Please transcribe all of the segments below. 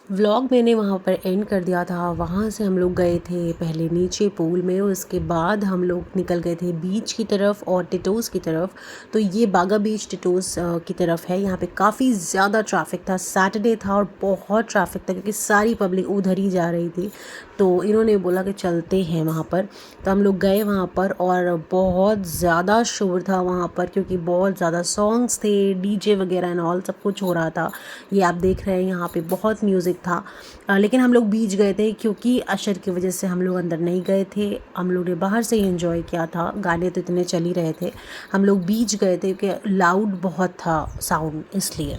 Vlog मैंने वहाँ पर एंड कर दिया था। वहाँ से हम लोग गए थे पहले नीचे पूल में, उसके बाद हम लोग निकल गए थे बीच की तरफ और टिटोज़ की तरफ। तो ये बागा बीच टिटोज़ की तरफ है। यहाँ पे काफ़ी ज़्यादा ट्रैफिक था, सैटरडे था और बहुत ट्रैफिक था क्योंकि सारी पब्लिक उधर ही जा रही थी। तो इन्होंने बोला कि चलते हैं वहाँ पर, तो हम लोग गए वहाँ पर और बहुत ज़्यादा शोर था वहाँ पर क्योंकि बहुत ज़्यादा सॉन्ग्स थे, डीजे वगैरह एंड ऑल सब कुछ हो रहा था। ये आप देख रहे हैं यहाँ पे बहुत म्यूज़िक था। लेकिन हम लोग बीच गए थे क्योंकि अशर की वजह से हम लोग अंदर नहीं गए थे। हम लोग ने बाहर से ही एंजॉय किया था, गाने तो इतने चल ही रहे थे। हम लोग बीच गए थे क्योंकि लाउड बहुत था साउंड, इसलिए।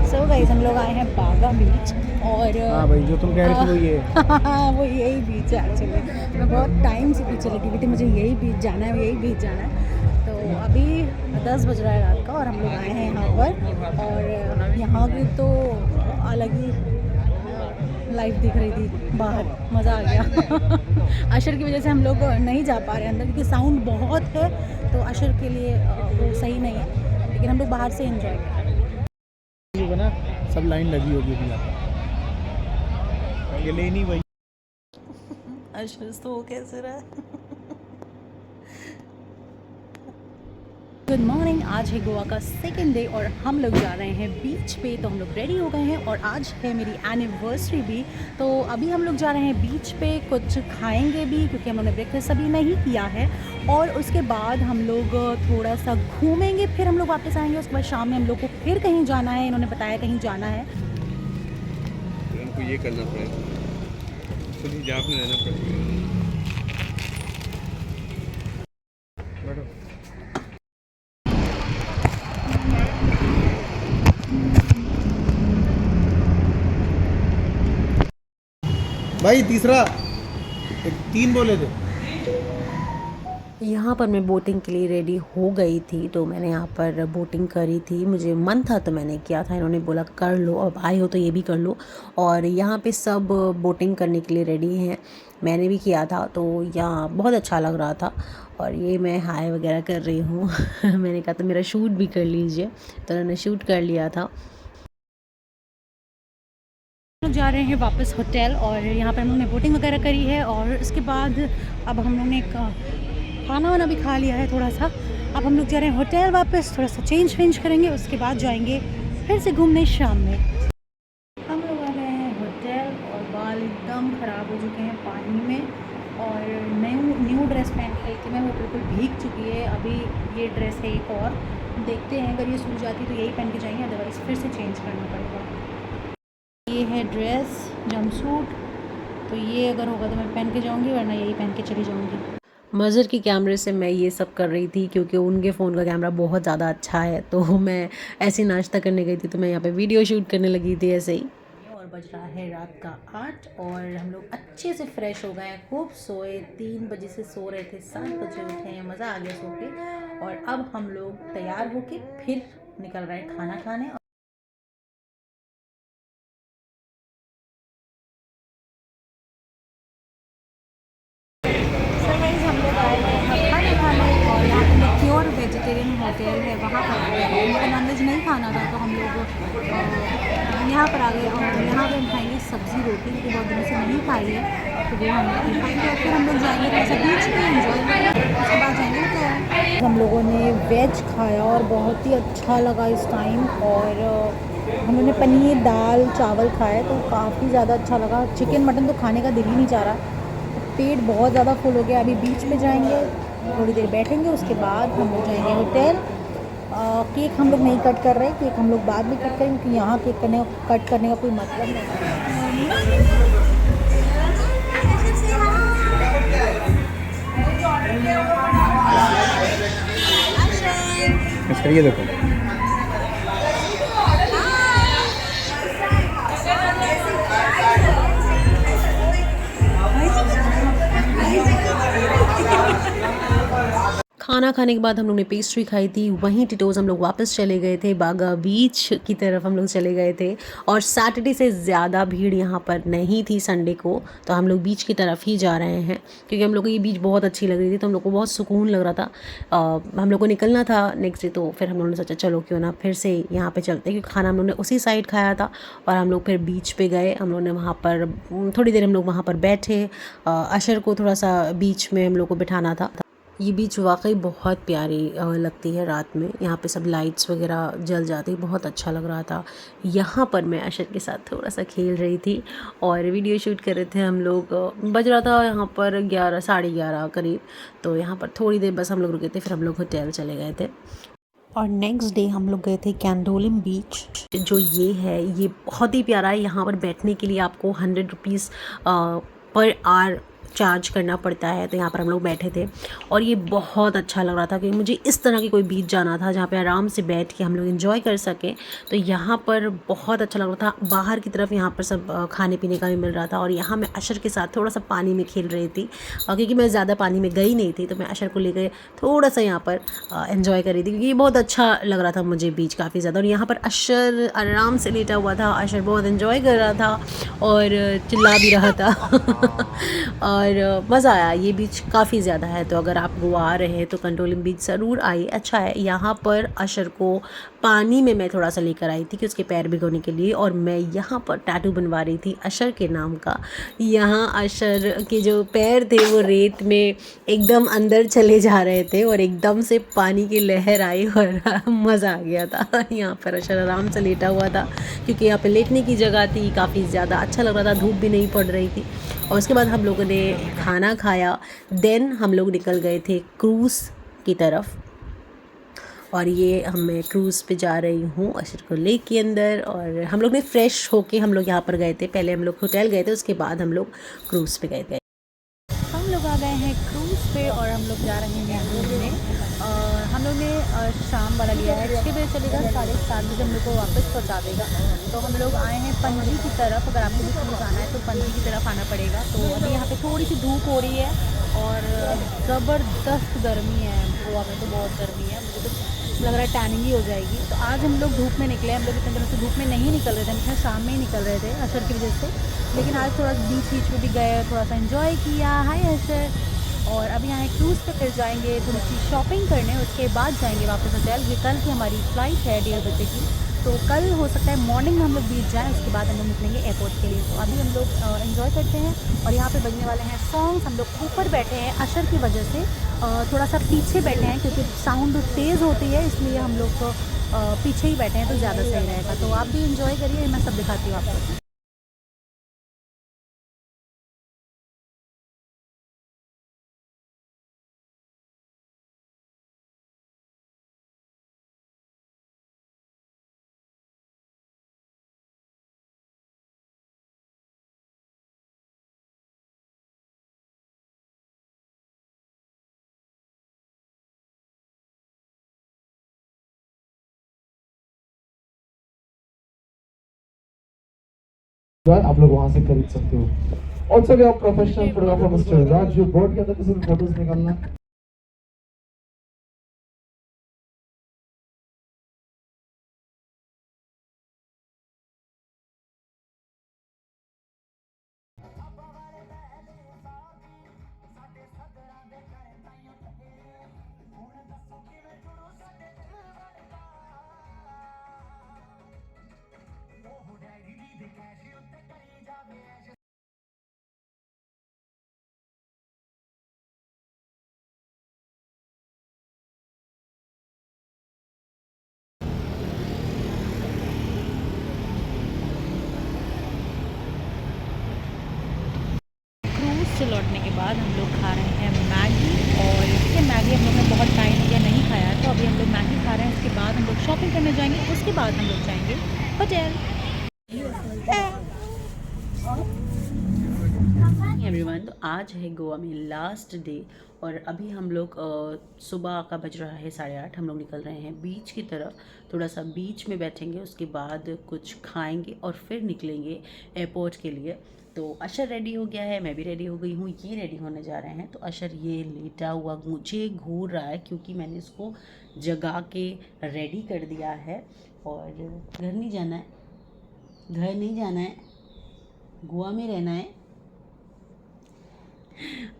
सो गाइस हम लोग आए हैं बागा बीच और हाँ भाई, जो तुम कह रही थी वो ये है। वो यही बीच है एक्चुअली। मैं बहुत टाइम से पीछे लगी हुई थी, मुझे यही बीच जाना है, यही बीच जाना है। तो अभी 10 बज रहा है रात का और हम लोग आए हैं यहाँ पर और यहाँ की तो अलग ही लाइफ दिख रही थी बाहर, मज़ा आ गया। अशर की वजह से हम लोग नहीं जा पा रहे अंदर क्योंकि साउंड बहुत है, तो अशर के लिए वो सही नहीं है, लेकिन हम लोग बाहर से एंजॉय कर रहे हैं। होगा ना, सब लाइन लगी होगी अभी यहाँ पर। ये लेनी वही। अशर तो कैसे रहा है। गुड मॉर्निंग, आज है गोवा का सेकेंड डे और हम लोग जा रहे हैं बीच पे। तो हम लोग रेडी हो गए हैं और आज है मेरी एनिवर्सरी भी। तो अभी हम लोग जा रहे हैं बीच पे, कुछ खाएंगे भी क्योंकि हम लोगों ने ब्रेकफास्ट अभी नहीं किया है। और उसके बाद हम लोग थोड़ा सा घूमेंगे, फिर हम लोग वापस आएंगे। उसके बाद शाम में हम लोग को फिर कहीं जाना है, इन्होंने बताया कहीं जाना है। उनको ये करना पड़ेगा, खुद हिजाब में रहना पड़ेगा। भाई तीसरा, 3 बोले थे। यहाँ पर मैं बोटिंग के लिए रेडी हो गई थी, तो मैंने यहाँ पर बोटिंग करी थी। मुझे मन था तो मैंने किया था, इन्होंने बोला कर लो, अब आए हो तो ये भी कर लो। और यहाँ पे सब बोटिंग करने के लिए रेडी हैं, मैंने भी किया था, तो यहाँ बहुत अच्छा लग रहा था। और ये मैं हाय वगैरह कर रही हूँ। मैंने कहा तो मेरा शूट भी कर लीजिए, तो उन्होंने शूट कर लिया था। हम लोग जा रहे हैं वापस होटल और यहाँ पर हम लोग ने बोटिंग वगैरह करी है और उसके बाद अब हम लोग ने खाना वाना भी खा लिया है थोड़ा सा। अब हम लोग जा रहे हैं होटल वापस, थोड़ा सा चेंज वेंज करेंगे, उसके बाद जाएंगे फिर से घूमने शाम में। हम लोग आ गए हैं होटल और बाल एकदम ख़राब हो चुके हैं पानी में और न्यू ड्रेस पहन के आई थी मैं, वो बिल्कुल भीग चुकी है। अभी ये ड्रेस है एक और, देखते हैं अगर ये सूख जाती तो यही पहन के जाएंगे, अदरवाइज़ फिर से चेंज करना पड़ेगा। ये है ड्रेस जंपसूट, तो ये अगर होगा तो मैं पहन के जाऊंगी, वरना यही पहन के चली जाऊंगी। मज़र के कैमरे से मैं ये सब कर रही थी क्योंकि उनके फ़ोन का कैमरा बहुत ज़्यादा अच्छा है, तो मैं ऐसे नाश्ता करने गई थी तो मैं यहाँ पे वीडियो शूट करने लगी थी ऐसे ही। और बज रहा है रात का 8 और हम लोग अच्छे से फ्रेश हो गए हैं, खूब सोए। 3 बजे से सो रहे थे, 7 बजे उठे हैं, मज़ा आ गया सो के। और अब हम लोग तैयार होके फिर निकल रहे हैं खाना खाने। हम लोग आए हैं खाना खाने और यहाँ पे प्योर वेजिटेरियन होटल है, वहाँ पर आ गए हैं। उनको नॉनवेज नहीं खाना था तो हम लोग यहाँ पर आ गए और यहाँ पे हम खाएंगे सब्ज़ी रोटी, जो बहुत दिनों से नहीं खाई है, तो वो हम लोग खाएंगे। और फिर हम लोग जाएंगे थोड़ा सा बीच में एंजॉय करेंगे, उसके बाद जाएंगे तो हम लोगों ने वेज खाया और बहुत ही अच्छा लगा इस टाइम। और हम लोगों ने पनीर दाल चावल खाए तो काफ़ी ज़्यादा अच्छा लगा। चिकन मटन तो खाने का दिल ही नहीं चाह रहा, पेट बहुत ज़्यादा फुल हो गया। अभी बीच में जाएंगे, थोड़ी देर बैठेंगे, उसके बाद हम लोग जाएंगे होटल। केक हम लोग नहीं कट कर रहे, केक हम लोग बाद में कट करेंगे क्योंकि यहाँ केक कट करने का कोई मतलब नहीं। इसका ये देखो, खाना खाने के बाद हम लोग ने पेस्ट्री खाई थी। वहीं टिटोज़ हम लोग वापस चले गए थे, बागा बीच की तरफ हम लोग चले गए थे। और सैटरडे से ज़्यादा भीड़ यहाँ पर नहीं थी संडे को, तो हम लोग बीच की तरफ ही जा रहे हैं क्योंकि हम लोग को ये बीच बहुत अच्छी लग रही थी, तो हम लोग को बहुत सुकून लग रहा था। हम लोग को निकलना था नेक्स्ट डे, तो फिर हम लोगों ने सोचा चलो क्यों ना फिर से यहाँ पे चलते हैं, क्योंकि खाना हम लोग ने उसी साइड खाया था। और हम लोग फिर बीच पे गए, हम लोग ने वहाँ पर थोड़ी देर हम लोग वहाँ पर बैठे। अशर को थोड़ा सा बीच में हम लोग को बिठाना था। ये बीच वाकई बहुत प्यारी लगती है रात में, यहाँ पे सब लाइट्स वगैरह जल जाती, बहुत अच्छा लग रहा था। यहाँ पर मैं अशर के साथ थोड़ा सा खेल रही थी और वीडियो शूट कर रहे थे हम लोग। बज रहा था यहाँ पर 11 साढ़े 11 करीब, तो यहाँ पर थोड़ी देर बस हम लोग रुके थे, फिर हम लोग होटल चले गए थे। और नेक्स्ट डे हम लोग गए थे कैंडोलिम बीच। जो ये है ये बहुत ही प्यारा है। यहाँ पर बैठने के लिए आपको 100 रुपीज़ पर आवर चार्ज करना पड़ता है। तो यहाँ पर हम लोग बैठे थे और ये बहुत अच्छा लग रहा था क्योंकि मुझे इस तरह की कोई बीच जाना था जहाँ पे आराम से बैठ के हम लोग एंजॉय कर सकें। तो यहाँ पर बहुत अच्छा लग रहा था। बाहर की तरफ यहाँ पर सब खाने पीने का भी मिल रहा था और यहाँ मैं अशर के साथ थोड़ा सा पानी में खेल रही थी क्योंकि मैं ज़्यादा पानी में गई नहीं थी, तो मैं अशर को लेकर थोड़ा सा यहाँ पर एंजॉय कर रही थी क्योंकि ये बहुत अच्छा लग रहा था मुझे बीच काफ़ी ज़्यादा। और यहाँ पर अशर आराम से लेटा हुआ था, अशर बहुत एंजॉय कर रहा था और चिल्ला भी रहा था और मज़ा आया। ये बीच काफ़ी ज़्यादा है, तो अगर आप गोवा आ रहे हैं तो कंटोलिम बीच ज़रूर आइए, अच्छा है। यहाँ पर अशर को पानी में मैं थोड़ा सा लेकर आई थी कि उसके पैर भिगोने के लिए, और मैं यहाँ पर टैटू बनवा रही थी अशर के नाम का। यहाँ अशर के जो पैर थे वो रेत में एकदम अंदर चले जा रहे थे और एकदम से पानी की लहर आई और मज़ा आ गया था। यहाँ पर अशर आराम से लेटा हुआ था क्योंकि यहाँ पर लेटने की जगह थी, काफ़ी ज़्यादा अच्छा लग रहा था, धूप भी नहीं पड़ रही थी। और उसके बाद हम लोगों ने खाना खाया, देन हम लोग निकल गए थे क्रूज़ की तरफ। और ये मैं क्रूज़ पे जा रही हूँ अशर को ले के अंदर, और हम लोग ने फ्रेश होके हम लोग यहाँ पर गए थे। पहले हम लोग होटल गए थे, उसके बाद हम लोग क्रूज़ पे गए थे। हम लोग आ गए हैं क्रूज़ पे और हम लोग जा रहे हैं घूमने। हम लोग ने शाम वाला लिया है, 6 बजे चलेगा, 7:30 बजे हम लोग को वापस पहुंचा देगा। तो हम लोग आए हैं पणजी की तरफ। अगर आपको भी क्रूज़ आना है तो पणजी की तरफ आना पड़ेगा। तो अभी यहाँ पे थोड़ी सी धूप हो रही है और ज़बरदस्त गर्मी है। गोवा में तो बहुत गर्मी है, मुझे तो लग रहा है टैनिंग ही हो जाएगी। तो आज हम लोग धूप में निकले। हम लोग इतने दिनों से धूप में नहीं निकल रहे थे, हम शाम में ही निकल रहे थे अशर की वजह से, लेकिन आज थोड़ा बीच में भी गए, थोड़ा सा एंजॉय किया। हाय अशर। और अभी यहाँ क्रूज़ पे फिर जाएंगे थोड़ी सी शॉपिंग करने, उसके बाद जाएंगे वापस होटल। ये कल की हमारी फ़्लाइट है 1:30 बजे की, तो कल हो सकता है मॉर्निंग में हम लोग बीच जाएँ, उसके बाद हम लोग निकलेंगे एयरपोर्ट के लिए। तो अभी हम लोग एंजॉय करते हैं और यहाँ पे बजने वाले हैं सॉन्ग्स। हम लोग ऊपर बैठे हैं अशर की वजह से, थोड़ा सा पीछे बैठे हैं क्योंकि साउंड तेज़ होती है, इसलिए हम लोग पीछे ही बैठे हैं तो ज़्यादा सही रहेगा। तो आप भी इंजॉय करिए, मैं सब दिखाती हूँ आपको। जो है आप लोग वहां से खरीद सकते हो। Also we are professional photographer mister Raj, जो बोर्ड के अंदर किसी भी फोटोज निकालना से लौटने के बाद हम लोग खा रहे हैं मैगी। और इसके मैगी हम लोग ने बहुत टाइम किया नहीं खाया, तो अभी हम लोग मैगी खा रहे हैं। उसके बाद हम लोग शॉपिंग करने जाएंगे, उसके बाद हम लोग जाएंगे होटल। एवरीवन, तो आज है गोवा में लास्ट डे और अभी हम लोग सुबह का बज रहा है 8:30। हम लोग निकल रहे हैं बीच की तरफ, थोड़ा सा बीच में बैठेंगे, उसके बाद कुछ खाएंगे और फिर निकलेंगे एयरपोर्ट के लिए। तो अशर रेडी हो गया है, मैं भी रेडी हो गई हूँ, ये रेडी होने जा रहे हैं। तो अशर ये लेटा हुआ मुझे घूर रहा है क्योंकि मैंने इसको जगा के रेडी कर दिया है। और घर नहीं जाना है, घर नहीं जाना है, गोवा में रहना है।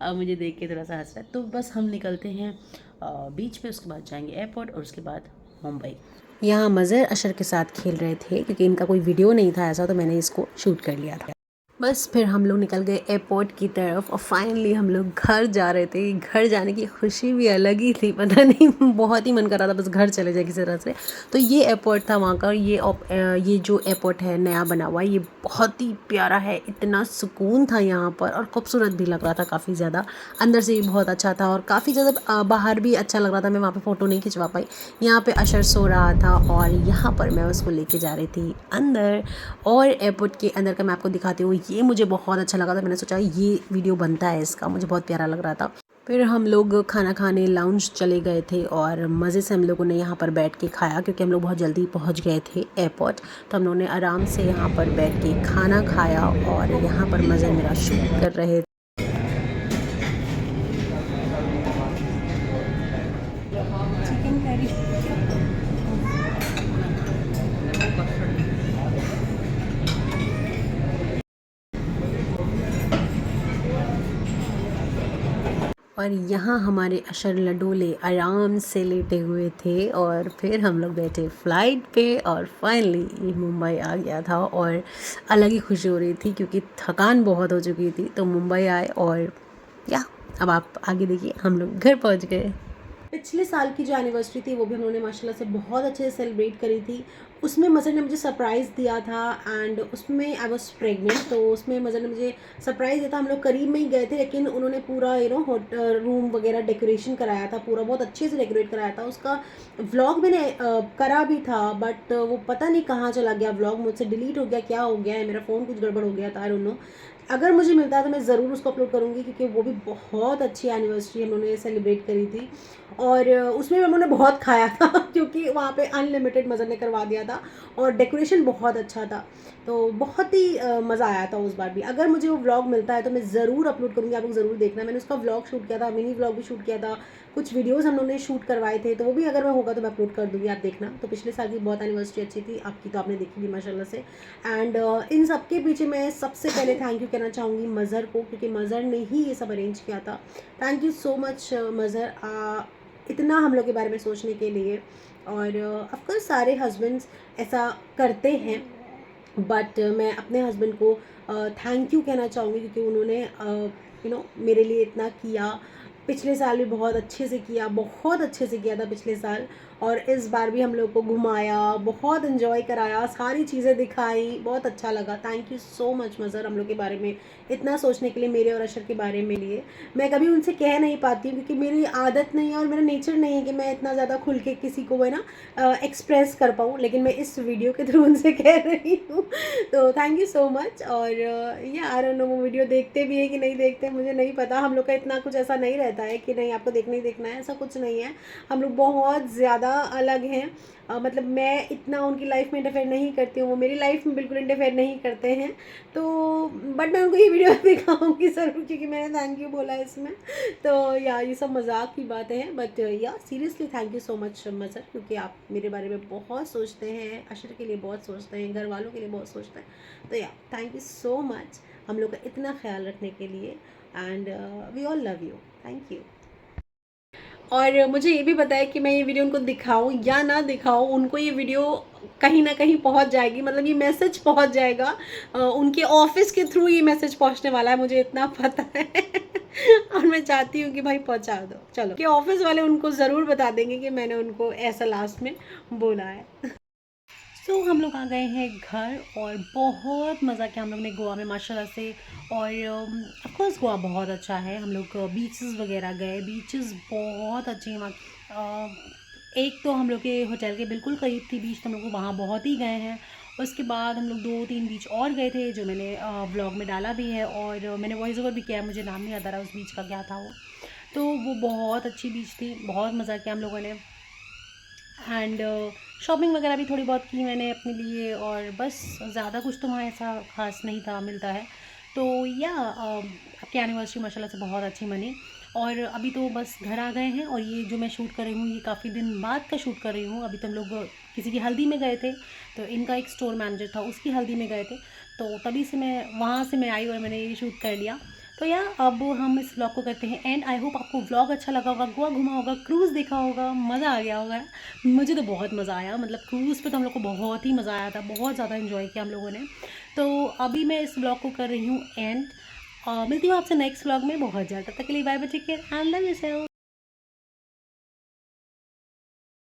अब मुझे देख के थोड़ा सा हंस रहा है। तो बस हम निकलते हैं बीच पे, उसके बाद जाएंगे एयरपोर्ट और उसके बाद मुंबई। यहाँ मज़र अशर के साथ खेल रहे थे क्योंकि इनका कोई वीडियो नहीं था ऐसा, तो मैंने इसको शूट कर लिया था। बस फिर हम लोग निकल गए एयरपोर्ट की तरफ और फाइनली हम लोग घर जा रहे थे। घर जाने की खुशी भी अलग ही थी, पता नहीं बहुत ही मन कर रहा था बस घर चले जाए किसी तरह से। तो ये एयरपोर्ट था वहाँ का। ये जो एयरपोर्ट है नया बना हुआ है, ये बहुत ही प्यारा है। इतना सुकून था यहाँ पर और खूबसूरत भी लग रहा था काफ़ी ज़्यादा। अंदर से भी बहुत अच्छा था और काफ़ी ज़्यादा बाहर भी अच्छा लग रहा था। मैं वहाँ पर फ़ोटो नहीं खिंचवा पाई। यहाँ पर अशर सो रहा था और यहाँ पर मैं उसको लेके जा रही थी अंदर। और एयरपोर्ट के अंदर का मैं आपको दिखाती हूँ। ये मुझे बहुत अच्छा लगा था, मैंने सोचा ये वीडियो बनता है इसका, मुझे बहुत प्यारा लग रहा था। फिर हम लोग खाना खाने लाउंज चले गए थे और मज़े से हम लोगों ने यहाँ पर बैठ के खाया क्योंकि हम लोग बहुत जल्दी पहुँच गए थे एयरपोर्ट। तो हम लोगों ने आराम से यहाँ पर बैठ के खाना खाया और यहाँ पर मज़े मेरा शूट कर रहे थे। चिकन करी और यहाँ हमारे अशर लडोले आराम से लेटे हुए थे और फिर हम लोग बैठे फ़्लाइट पे और फाइनली ये मुंबई आ गया था। और अलग ही खुशी हो रही थी क्योंकि थकान बहुत हो चुकी थी। तो मुंबई आए और या अब आप आगे देखिए हम लोग घर पहुँच गए। पिछले साल की जो एनिवर्सरी थी वो भी उन्होंने माशाल्लाह से बहुत अच्छे से सेलिब्रेट करी थी। उसमें मज़र ने मुझे सरप्राइज़ दिया था एंड उसमें आई वाज प्रेग्नेंट, तो उसमें मज़र ने मुझे सरप्राइज़ दिया था। हम लोग करीब में ही गए थे लेकिन उन्होंने पूरा रूम वगैरह डेकोरेशन कराया था, पूरा बहुत अच्छे से डेकोरेट कराया था। उसका व्लॉग मैंने करा भी था बट वो पता नहीं कहाँ चला गया, व्लॉग मुझसे डिलीट हो गया, क्या हो गया है, मेरा फ़ोन कुछ गड़बड़ हो गया था, आई डोंट नो। अगर मुझे मिलता है तो मैं ज़रूर उसको अपलोड करूँगी क्योंकि वो भी बहुत अच्छी एनिवर्सरी हम लोगों ने सेलिब्रेट करी थी। और उसमें हम लोगों ने बहुत खाया था क्योंकि वहाँ पे अनलिमिटेड मज़र ने करवा दिया था और डेकोरेशन बहुत अच्छा था। तो बहुत ही मज़ा आया था उस बार भी। अगर मुझे वो व्लॉग मिलता है तो मैं ज़रूर अपलोड करूँगी, आप लोग ज़रूर देखना। मैंने उसका व्लॉग शूट किया था, मिनी व्लॉग भी शूट किया था, कुछ वीडियोज़ हम लोगों ने शूट करवाए थे, तो वो भी अगर मैं होगा तो मैं अपलोड कर दूँगी, आप देखना। तो पिछले साल की बहुत एनिवर्सरी अच्छी थी, आपकी तो आपने देखी थी माशाल्लाह से। एंड इन सब के पीछे मैं सबसे पहले थैंक यू कहना चाहूँगी मज़र को क्योंकि मज़र ने ही ये सब अरेंज किया था। Thank you so much Mazhar, इतना हम लोग के बारे में सोचने के लिए। और ऑफकोर्स सारे हस्बैंड्स ऐसा करते हैं बट मैं अपने हस्बैंड को थैंक यू कहना चाहूँगी क्योंकि उन्होंने मेरे लिए इतना किया। पिछले साल भी बहुत अच्छे से किया, बहुत अच्छे से किया था पिछले साल। और इस बार भी हम लोग को घुमाया, बहुत इन्जॉय कराया, सारी चीज़ें दिखाई, बहुत अच्छा लगा। Thank you so much Mazhar हम लोग के बारे में इतना सोचने के लिए, मेरे और अशर के बारे में लिए। मैं कभी उनसे कह नहीं पाती हूँ क्योंकि मेरी आदत नहीं है और मेरा नेचर नहीं है कि मैं इतना ज़्यादा खुल के किसी को एक्सप्रेस कर पाऊँ, लेकिन मैं इस वीडियो के थ्रू उनसे कह रही हूँ। तो थैंक यू सो मच। और यार वो वीडियो देखते भी है कि नहीं देखते मुझे नहीं पता। हम लोग का इतना कुछ ऐसा नहीं रहता है कि नहीं आपको देखना ही देखना है, ऐसा कुछ नहीं है। हम लोग बहुत ज़्यादा अलग हैं। मतलब मैं इतना उनकी लाइफ में इंटरफेयर नहीं करती हूँ, वो मेरी लाइफ में बिल्कुल इंटरफेयर नहीं करते हैं। तो बट मैं उनको ये वीडियो दिखाऊंगी ज़रूर क्योंकि मैंने थैंक यू बोला है इसमें। तो या ये सब मजाक की बातें हैं बट या seriously thank you so much Mazhar क्योंकि आप मेरे बारे में बहुत सोचते हैं, अशर के लिए बहुत सोचते हैं, घर वालों के लिए बहुत सोचते हैं। तो या थैंक यू सो मच हम लोग का इतना ख्याल रखने के लिए and we all love you, thank you. और मुझे ये भी पता है कि मैं ये वीडियो उनको दिखाऊं या ना दिखाऊं, उनको ये वीडियो कहीं ना कहीं पहुंच जाएगी, मतलब ये मैसेज पहुंच जाएगा। उनके ऑफिस के थ्रू ये मैसेज पहुंचने वाला है, मुझे इतना पता है। और मैं चाहती हूँ कि भाई पहुंचा दो, चलो कि ऑफिस वाले उनको ज़रूर बता देंगे कि मैंने उनको ऐसा लास्ट में बोला है। तो हम लोग आ गए हैं घर और बहुत मज़ा किया हम लोग ने गोवा में माशाल्लाह से। और ऑफकोर्स गोवा बहुत अच्छा है। हम लोग बीचेस वगैरह गए, बीचेस बहुत अच्छे हैं वहाँ। एक तो हम लोग के होटल के बिल्कुल करीब थी बीच, तो हम लोग वहाँ बहुत ही गए हैं। उसके बाद हम लोग 2-3 बीच और गए थे जो मैंने व्लॉग में डाला भी है और मैंने वॉइस ओवर भी किया है, मुझे नाम नहीं याद आ रहा उस बीच का क्या था वो। तो वो बहुत अच्छी बीच थी, बहुत मज़ा किया हम लोगों ने। एंड शॉपिंग वगैरह भी थोड़ी बहुत की मैंने अपने लिए और बस ज़्यादा कुछ तो वहाँ ऐसा ख़ास नहीं था मिलता है। तो या आपकी एनिवर्सरी माशाल्लाह से बहुत अच्छी मनी। और अभी तो बस घर आ गए हैं और ये जो मैं शूट कर रही हूँ ये काफ़ी दिन बाद का शूट कर रही हूँ। अभी तो हम लोग किसी की हल्दी में गए थे, तो इनका एक स्टोर मैनेजर था उसकी हल्दी में गए थे, तो तभी से मैं वहाँ से मैं आई और मैंने ये शूट कर लिया। तो या अब हम इस व्लॉग को करते हैं एंड। आई होप आपको व्लॉग अच्छा लगा होगा, गोवा घुमा होगा, क्रूज़ देखा होगा, मज़ा आ गया होगा। मुझे तो बहुत मज़ा आया, मतलब क्रूज़ पे तो हम लोग को बहुत ही मज़ा आया था, बहुत ज़्यादा इन्जॉय किया हम लोगों ने। तो अभी मैं इस व्लॉग को कर रही हूँ एंड। मिलती हूँ आपसे नेक्स्ट व्लॉग में बहुत जल्द। तब तक के लिए bye bye, take care and love you.